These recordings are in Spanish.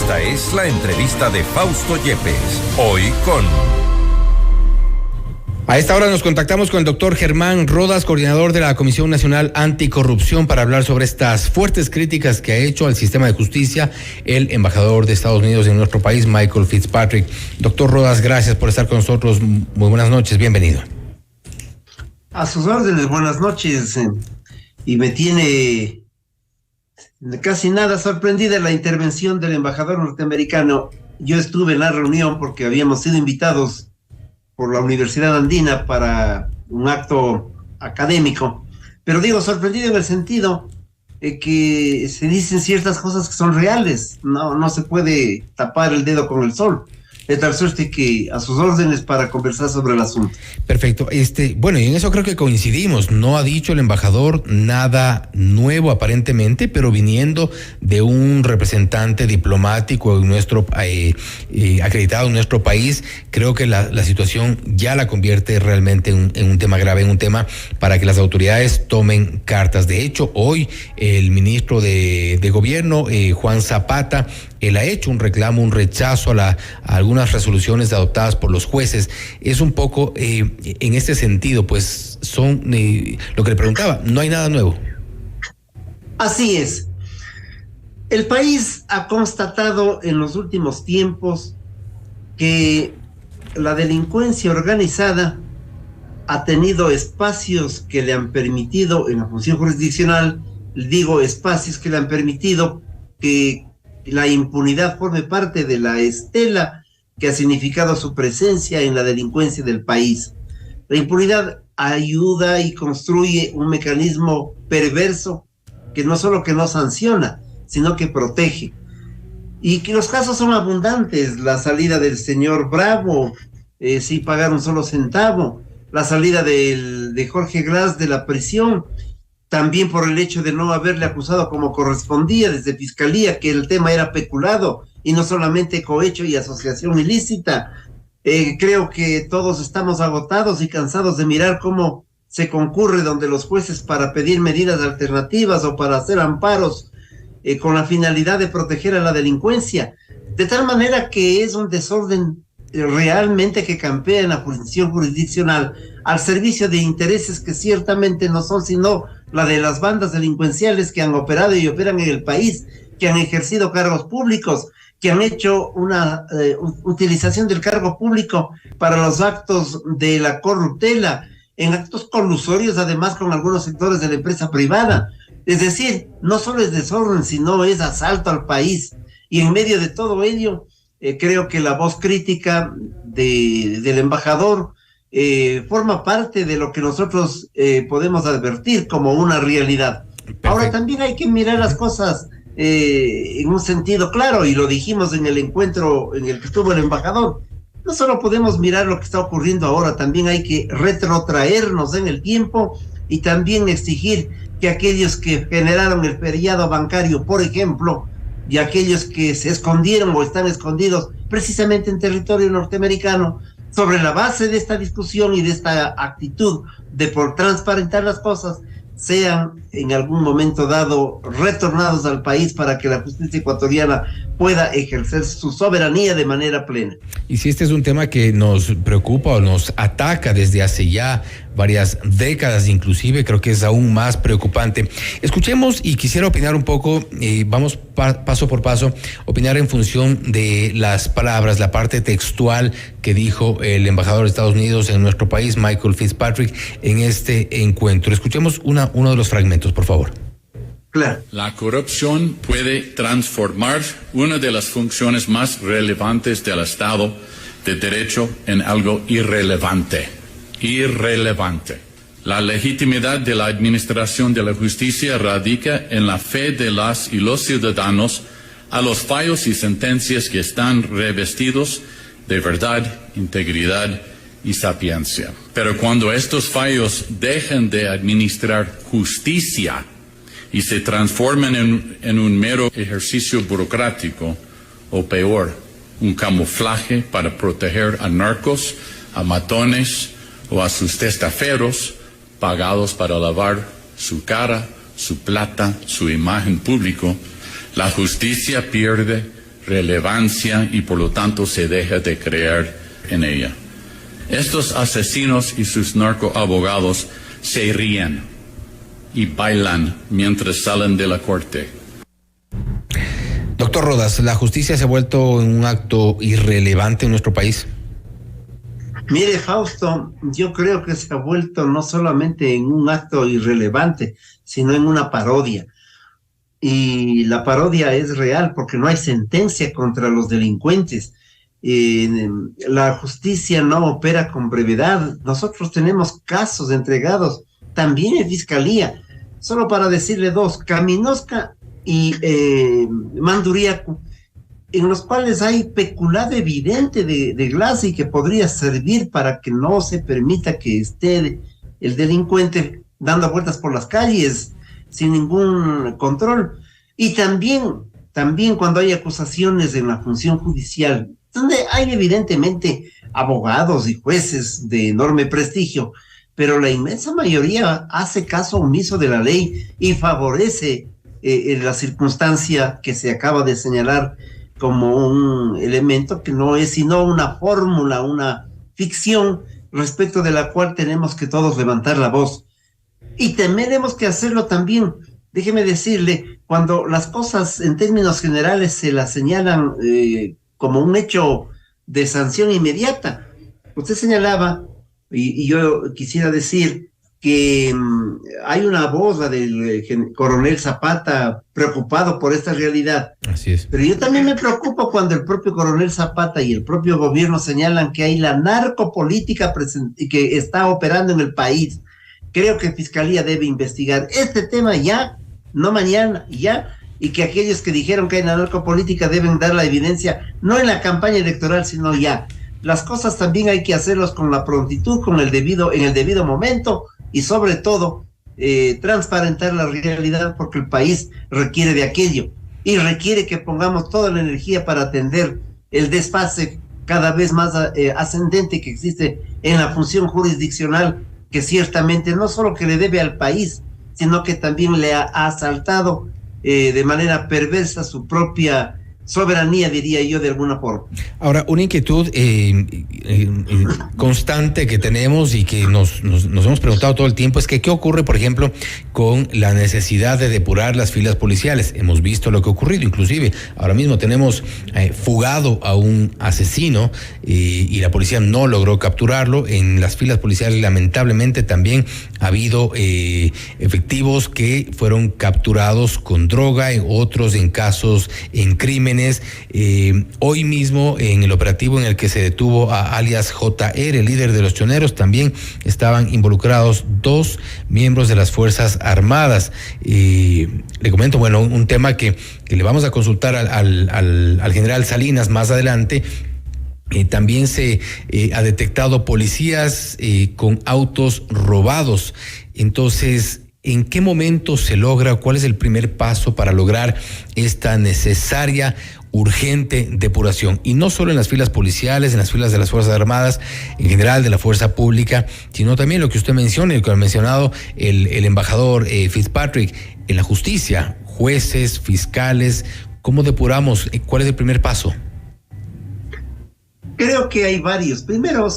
Esta es la entrevista de Fausto Yepes, hoy con... A esta hora nos contactamos con el doctor Germán Rodas, coordinador de la Comisión Nacional Anticorrupción, para hablar sobre estas fuertes críticas que ha hecho al sistema de justicia el embajador de Estados Unidos en nuestro país, Michael Fitzpatrick. Doctor Rodas, gracias por estar con nosotros. Muy buenas noches, bienvenido. A sus órdenes, buenas noches. Y me tiene casi nada sorprendida la intervención del embajador norteamericano. Yo estuve en la reunión porque habíamos sido invitados por la Universidad Andina para un acto académico, pero digo sorprendido en el sentido que se dicen ciertas cosas que son reales, no se puede tapar el dedo con el sol. De tal suerte que a sus órdenes para conversar sobre el asunto. Perfecto. Bueno, y en eso creo que coincidimos. No ha dicho el embajador nada nuevo aparentemente, pero viniendo de un representante diplomático en nuestro acreditado en nuestro país, creo que la situación ya la convierte realmente en un tema grave, en un tema para que las autoridades tomen cartas. De hecho, hoy el ministro de Gobierno, Juan Zapata, él ha hecho un reclamo, un rechazo a algunas resoluciones adoptadas por los jueces. Es un poco en este sentido, pues son lo que le preguntaba, no hay nada nuevo. Así es. El país ha constatado en los últimos tiempos que la delincuencia organizada ha tenido espacios que le han permitido, en la función jurisdiccional, digo espacios que le han permitido que la impunidad forme parte de la estela que ha significado su presencia en la delincuencia del país. La impunidad ayuda y construye un mecanismo perverso que no solo que no sanciona, sino que protege. Y que los casos son abundantes. La salida del señor Bravo, sin pagar un solo centavo. La salida de Jorge Gras de la prisión, también por el hecho de no haberle acusado como correspondía desde Fiscalía, que el tema era peculado y no solamente cohecho y asociación ilícita. Creo que todos estamos agotados y cansados de mirar cómo se concurre donde los jueces para pedir medidas alternativas o para hacer amparos con la finalidad de proteger a la delincuencia, de tal manera que es un desorden realmente que campea en la función jurisdiccional al servicio de intereses que ciertamente no son sino la de las bandas delincuenciales que han operado y operan en el país, que han ejercido cargos públicos, que han hecho una utilización del cargo público para los actos de la corruptela, en actos colusorios además con algunos sectores de la empresa privada. Es decir, no solo es desorden, sino es asalto al país. Y en medio de todo ello, creo que la voz crítica del embajador forma parte de lo que nosotros podemos advertir como una realidad. Perfecto. Ahora también hay que mirar las cosas en un sentido claro, y lo dijimos en el encuentro en el que estuvo el embajador. No solo podemos mirar lo que está ocurriendo ahora, también hay que retrotraernos en el tiempo y también exigir que aquellos que generaron el feriado bancario, por ejemplo, y aquellos que se escondieron o están escondidos precisamente en territorio norteamericano, sobre la base de esta discusión y de esta actitud de por transparentar las cosas, sean en algún momento dado retornados al país para que la justicia ecuatoriana pueda ejercer su soberanía de manera plena. Y si este es un tema que nos preocupa o nos ataca desde hace ya varias décadas inclusive, creo que es aún más preocupante. Escuchemos, y quisiera opinar un poco, vamos paso por paso, opinar en función de las palabras, la parte textual que dijo el embajador de Estados Unidos en nuestro país, Michael Fitzpatrick, en este encuentro. Escuchemos uno de los fragmentos, por favor. Claro. La corrupción puede transformar una de las funciones más relevantes del Estado de Derecho en algo irrelevante. Irrelevante. La legitimidad de la administración de la justicia radica en la fe de las y los ciudadanos a los fallos y sentencias que están revestidos de verdad, integridad y sapiencia. Pero cuando estos fallos dejan de administrar justicia y se transforman en un mero ejercicio burocrático, o peor, un camuflaje para proteger a narcos, a matones o a sus testaferros pagados para lavar su cara, su plata, su imagen público, la justicia pierde relevancia y por lo tanto se deja de creer en ella. Estos asesinos y sus narcoabogados se ríen y bailan mientras salen de la corte. Doctor Rodas, ¿la justicia se ha vuelto un acto irrelevante en nuestro país? Mire, Fausto, yo creo que se ha vuelto no solamente en un acto irrelevante, sino en una parodia. Y la parodia es real porque no hay sentencia contra los delincuentes. La justicia no opera con brevedad. Nosotros tenemos casos entregados también en fiscalía. Solo para decirle dos, Caminosca y Manduriaco, en los cuales hay peculado evidente de Glassy que podría servir para que no se permita que esté el delincuente dando vueltas por las calles sin ningún control. Y también cuando hay acusaciones en la función judicial, donde hay evidentemente abogados y jueces de enorme prestigio, pero la inmensa mayoría hace caso omiso de la ley y favorece la circunstancia que se acaba de señalar como un elemento que no es sino una fórmula, una ficción respecto de la cual tenemos que todos levantar la voz. Y tenemos que hacerlo también. Déjeme decirle, cuando las cosas en términos generales se las señalan como un hecho de sanción inmediata, usted señalaba, y yo quisiera decir que hay una voz, la del coronel Zapata, preocupado por esta realidad. Así es. Pero yo también me preocupo cuando el propio coronel Zapata y el propio gobierno señalan que hay la narcopolítica que está operando en el país. Creo que Fiscalía debe investigar este tema ya, no mañana, ya, y que aquellos que dijeron que hay la narcopolítica deben dar la evidencia, no en la campaña electoral, sino ya. Las cosas también hay que hacerlas con la prontitud, en el debido momento, y sobre todo transparentar la realidad, porque el país requiere de aquello y requiere que pongamos toda la energía para atender el desfase cada vez más ascendente que existe en la función jurisdiccional, que ciertamente no solo que le debe al país, sino que también le ha asaltado de manera perversa su propia soberanía, diría yo, de alguna forma. Ahora, una inquietud constante que tenemos y que nos hemos preguntado todo el tiempo es que qué ocurre, por ejemplo, con la necesidad de depurar las filas policiales. Hemos visto lo que ha ocurrido, inclusive ahora mismo tenemos fugado a un asesino y la policía no logró capturarlo. En las filas policiales, lamentablemente, también ha habido efectivos que fueron capturados con droga, otros en casos, en crímenes. Hoy mismo, en el operativo en el que se detuvo a alias JR, líder de los choneros, también estaban involucrados 2 miembros de las Fuerzas Armadas. Le comento, bueno, un tema que le vamos a consultar al general Salinas más adelante. También se ha detectado policías con autos robados. Entonces, ¿en qué momento se logra? ¿Cuál es el primer paso para lograr esta necesaria, urgente depuración? Y no solo en las filas policiales, en las filas de las Fuerzas Armadas, en general de la fuerza pública, sino también lo que usted menciona, y lo que ha mencionado el embajador Fitzpatrick, en la justicia, jueces, fiscales. ¿Cómo depuramos? ¿Cuál es el primer paso? Creo que hay varios. Primero,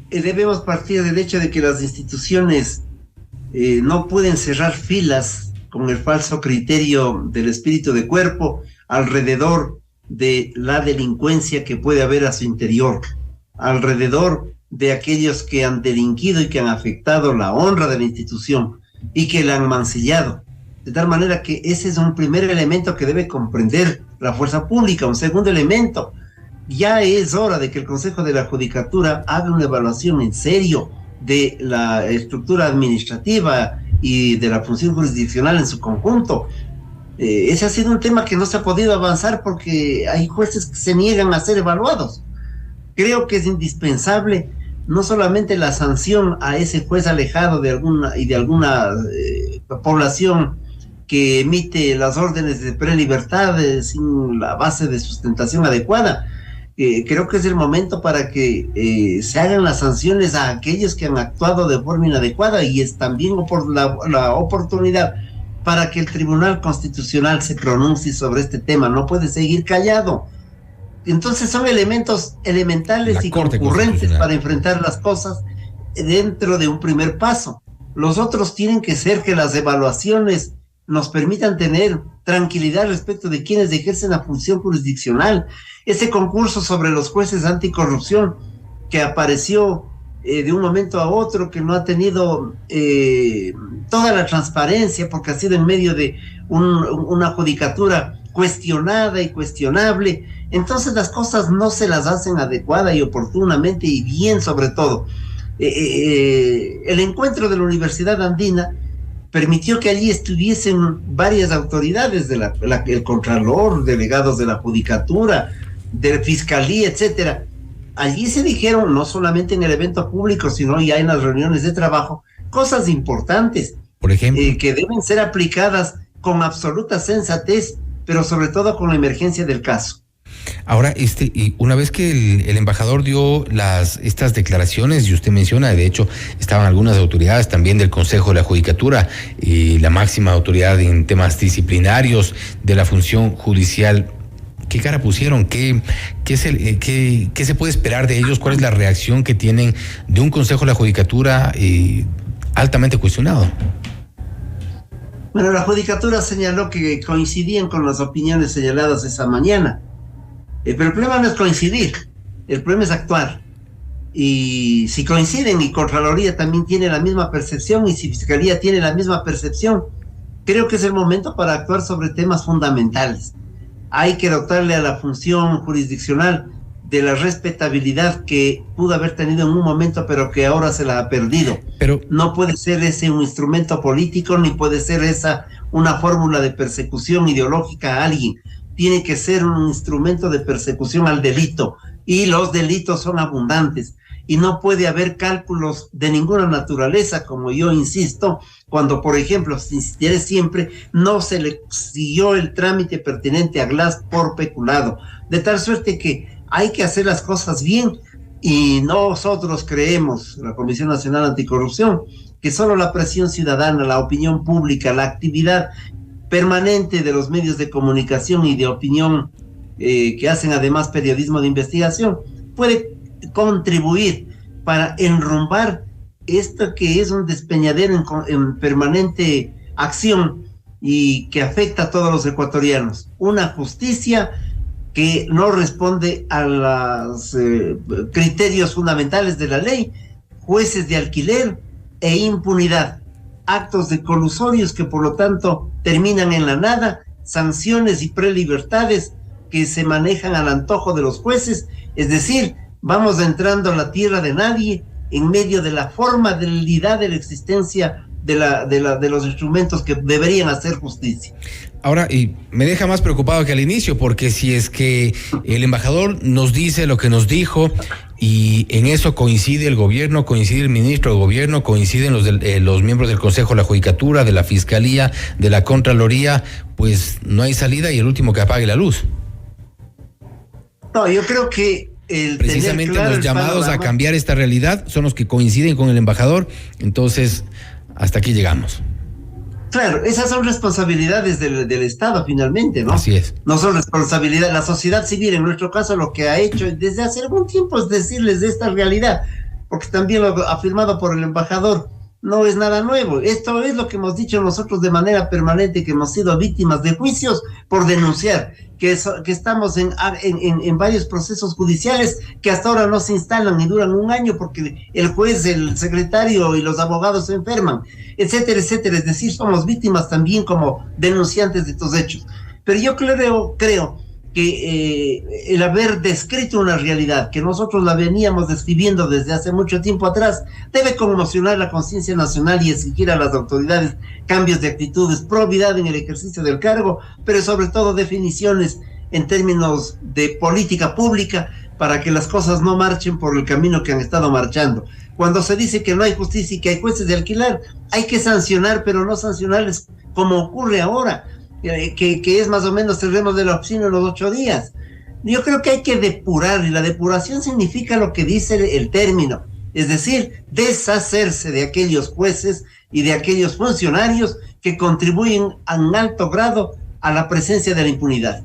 debemos partir del hecho de que las instituciones no pueden cerrar filas con el falso criterio del espíritu de cuerpo alrededor de la delincuencia que puede haber a su interior, alrededor de aquellos que han delinquido y que han afectado la honra de la institución y que la han mancillado. De tal manera que ese es un primer elemento que debe comprender la fuerza pública. Un segundo elemento, ya es hora de que el Consejo de la Judicatura haga una evaluación en serio de la estructura administrativa y de la función jurisdiccional en su conjunto. Ese ha sido un tema que no se ha podido avanzar porque hay jueces que se niegan a ser evaluados. Creo que es indispensable no solamente la sanción a ese juez alejado de alguna población que emite las órdenes de prelibertad sin la base de sustentación adecuada. Creo que es el momento para que se hagan las sanciones a aquellos que han actuado de forma inadecuada, y es también la oportunidad para que el Tribunal Constitucional se pronuncie sobre este tema. No puede seguir callado. Entonces son elementos elementales y concurrentes para enfrentar las cosas dentro de un primer paso. Los otros tienen que ser que las evaluaciones nos permitan tener tranquilidad respecto de quienes ejercen la función jurisdiccional. Ese concurso sobre los jueces anticorrupción que apareció de un momento a otro, que no ha tenido toda la transparencia porque ha sido en medio de una judicatura cuestionada y cuestionable. Entonces las cosas no se las hacen adecuada y oportunamente y bien, sobre todo. El encuentro de la Universidad Andina permitió que allí estuviesen varias autoridades, el Contralor, delegados de la Judicatura, de Fiscalía, etcétera. Allí se dijeron, no solamente en el evento público, sino ya en las reuniones de trabajo, cosas importantes, por ejemplo, que deben ser aplicadas con absoluta sensatez, pero sobre todo con la emergencia del caso. Ahora, y una vez que el embajador dio estas declaraciones, y usted menciona, de hecho, estaban algunas autoridades también del Consejo de la Judicatura y la máxima autoridad en temas disciplinarios de la función judicial. ¿Qué cara pusieron? ¿Qué se puede esperar de ellos? ¿Cuál es la reacción que tienen de un Consejo de la Judicatura altamente cuestionado? Bueno, la Judicatura señaló que coincidían con las opiniones señaladas esa mañana. Pero el problema no es coincidir, el problema es actuar. Y si coinciden y Contraloría también tiene la misma percepción y si Fiscalía tiene la misma percepción, creo que es el momento para actuar sobre temas fundamentales. Hay que dotarle a la función jurisdiccional de la respetabilidad que pudo haber tenido en un momento, pero que ahora se la ha perdido. Pero no puede ser ese un instrumento político, ni puede ser esa una fórmula de persecución ideológica a alguien. Tiene que ser un instrumento de persecución al delito, y los delitos son abundantes, y no puede haber cálculos de ninguna naturaleza, como yo insisto, cuando, por ejemplo, insistiré siempre, no se le siguió el trámite pertinente a Glass por peculado, de tal suerte que hay que hacer las cosas bien, y nosotros creemos, la Comisión Nacional Anticorrupción, que solo la presión ciudadana, la opinión pública, la actividad permanente de los medios de comunicación y de opinión que hacen además periodismo de investigación puede contribuir para enrumbar esto que es un despeñadero en permanente acción y que afecta a todos los ecuatorianos. Una justicia que no responde a los criterios fundamentales de la ley, jueces de alquiler e impunidad, actos de colusorios que por lo tanto terminan en la nada, sanciones y prelibertades que se manejan al antojo de los jueces, es decir, vamos entrando a la tierra de nadie en medio de la formalidad de la existencia de los instrumentos que deberían hacer justicia. Ahora, y me deja más preocupado que al inicio, porque si es que el embajador nos dice lo que nos dijo y en eso coincide el gobierno, coincide el ministro de gobierno, coinciden los miembros del Consejo de la Judicatura, de la Fiscalía, de la Contraloría, pues no hay salida y el último que apague la luz. No, yo creo que precisamente claro los llamados a cambiar esta realidad son los que coinciden con el embajador, entonces hasta aquí llegamos. Claro, esas son responsabilidades del Estado finalmente, ¿no? Así es. No son responsabilidad. La sociedad civil, en nuestro caso, lo que ha hecho desde hace algún tiempo es decirles de esta realidad, porque también lo afirmado por el embajador no es nada nuevo. Esto es lo que hemos dicho nosotros de manera permanente, que hemos sido víctimas de juicios por denunciar, que estamos en varios procesos judiciales que hasta ahora no se instalan y duran un año porque el juez, el secretario y los abogados se enferman, etcétera, etcétera. Es decir, somos víctimas también como denunciantes de estos hechos. Pero yo creo que el haber descrito una realidad que nosotros la veníamos describiendo desde hace mucho tiempo atrás debe conmocionar la conciencia nacional y exigir a las autoridades cambios de actitudes, probidad en el ejercicio del cargo, pero sobre todo definiciones en términos de política pública para que las cosas no marchen por el camino que han estado marchando. Cuando se dice que no hay justicia y que hay jueces de alquilar, hay que sancionar, pero no sancionarles como ocurre ahora, que es más o menos cerremos de la oficina en los 8 días. Yo creo que hay que depurar, y la depuración significa lo que dice el término, es decir, deshacerse de aquellos jueces y de aquellos funcionarios que contribuyen en alto grado a la presencia de la impunidad.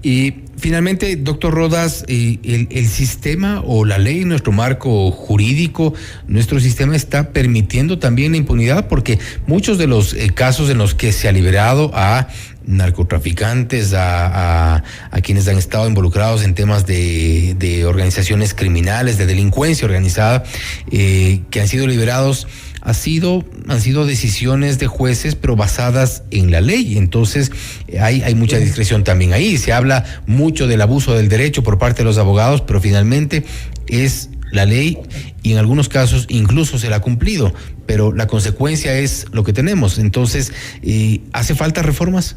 Y finalmente, doctor Rodas, el sistema o la ley, nuestro marco jurídico, nuestro sistema está permitiendo también la impunidad, porque muchos de los casos en los que se ha liberado a narcotraficantes, a quienes han estado involucrados en temas de organizaciones criminales, de delincuencia organizada, que han sido liberados, han sido decisiones de jueces, pero basadas en la ley. Entonces hay mucha discreción también ahí. Se habla mucho del abuso del derecho por parte de los abogados, pero finalmente es la ley y en algunos casos incluso se la ha cumplido, pero la consecuencia es lo que tenemos. Entonces, ¿hace falta reformas?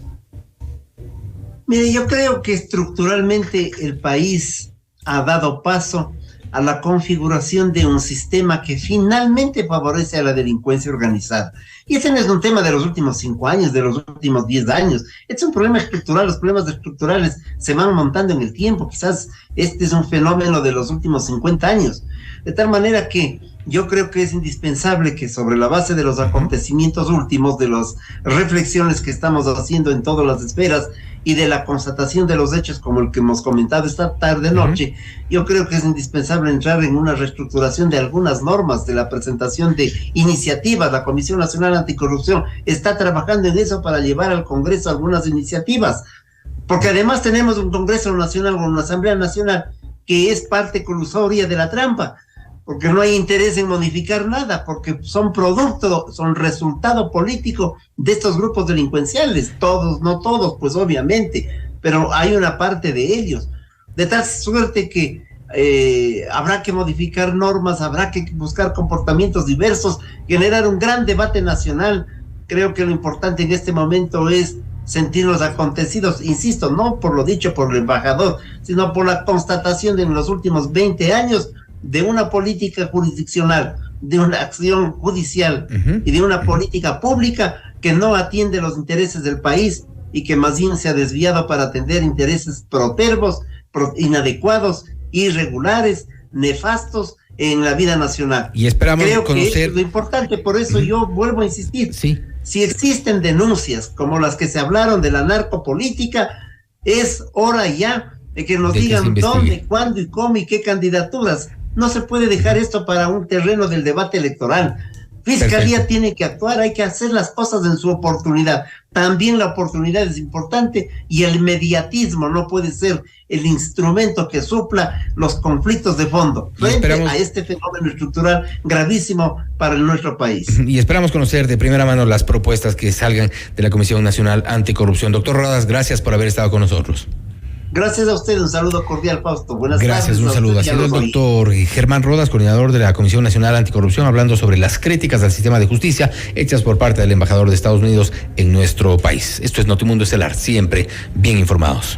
Mire, yo creo que estructuralmente el país ha dado paso a la configuración de un sistema que finalmente favorece a la delincuencia organizada. Y ese no es un tema de los últimos 5 años, de los últimos 10 años. Es un problema estructural. Los problemas estructurales se van montando en el tiempo. Quizás este es un fenómeno de los últimos 50 años. De tal manera que yo creo que es indispensable que, sobre la base de los acontecimientos últimos, de las reflexiones que estamos haciendo en todas las esferas y de la constatación de los hechos como el que hemos comentado esta tarde-noche, yo creo que es indispensable entrar en una reestructuración de algunas normas, de la presentación de iniciativas. La Comisión Nacional Anticorrupción está trabajando en eso para llevar al Congreso algunas iniciativas, porque además tenemos un Congreso Nacional o una Asamblea Nacional que es parte colusoria de la trampa, porque no hay interés en modificar nada, porque son resultado político de estos grupos delincuenciales, todos, no todos, pues obviamente, pero hay una parte de ellos, de tal suerte que habrá que modificar normas, habrá que buscar comportamientos diversos, generar un gran debate nacional. Creo que lo importante en este momento es sentirnos acontecidos, insisto, no por lo dicho por el embajador, sino por la constatación de en los últimos 20 años de una política jurisdiccional, de una acción judicial y de una política pública que no atiende los intereses del país y que más bien se ha desviado para atender intereses protervos, inadecuados, irregulares, nefastos en la vida nacional. Y esperamos Creo conocer... que es lo importante, por eso yo vuelvo a insistir. Sí. Si existen denuncias como las que se hablaron de la narcopolítica, es hora ya de que nos digan dónde, cuándo y cómo y qué candidaturas. No se puede dejar esto para un terreno del debate electoral. Fiscalía tiene que actuar, hay que hacer las cosas en su oportunidad. También la oportunidad es importante y el mediatismo no puede ser el instrumento que supla los conflictos de fondo frente a este fenómeno estructural gravísimo para nuestro país. Y esperamos conocer de primera mano las propuestas que salgan de la Comisión Nacional Anticorrupción. Doctor Rodas, gracias por haber estado con nosotros. Gracias a usted, un saludo cordial, Fausto. Buenas tardes. Gracias, un saludo. Ha sido el doctor Germán Rodas, coordinador de la Comisión Nacional Anticorrupción, hablando sobre las críticas al sistema de justicia hechas por parte del embajador de Estados Unidos en nuestro país. Esto es Notimundo Estelar, siempre bien informados.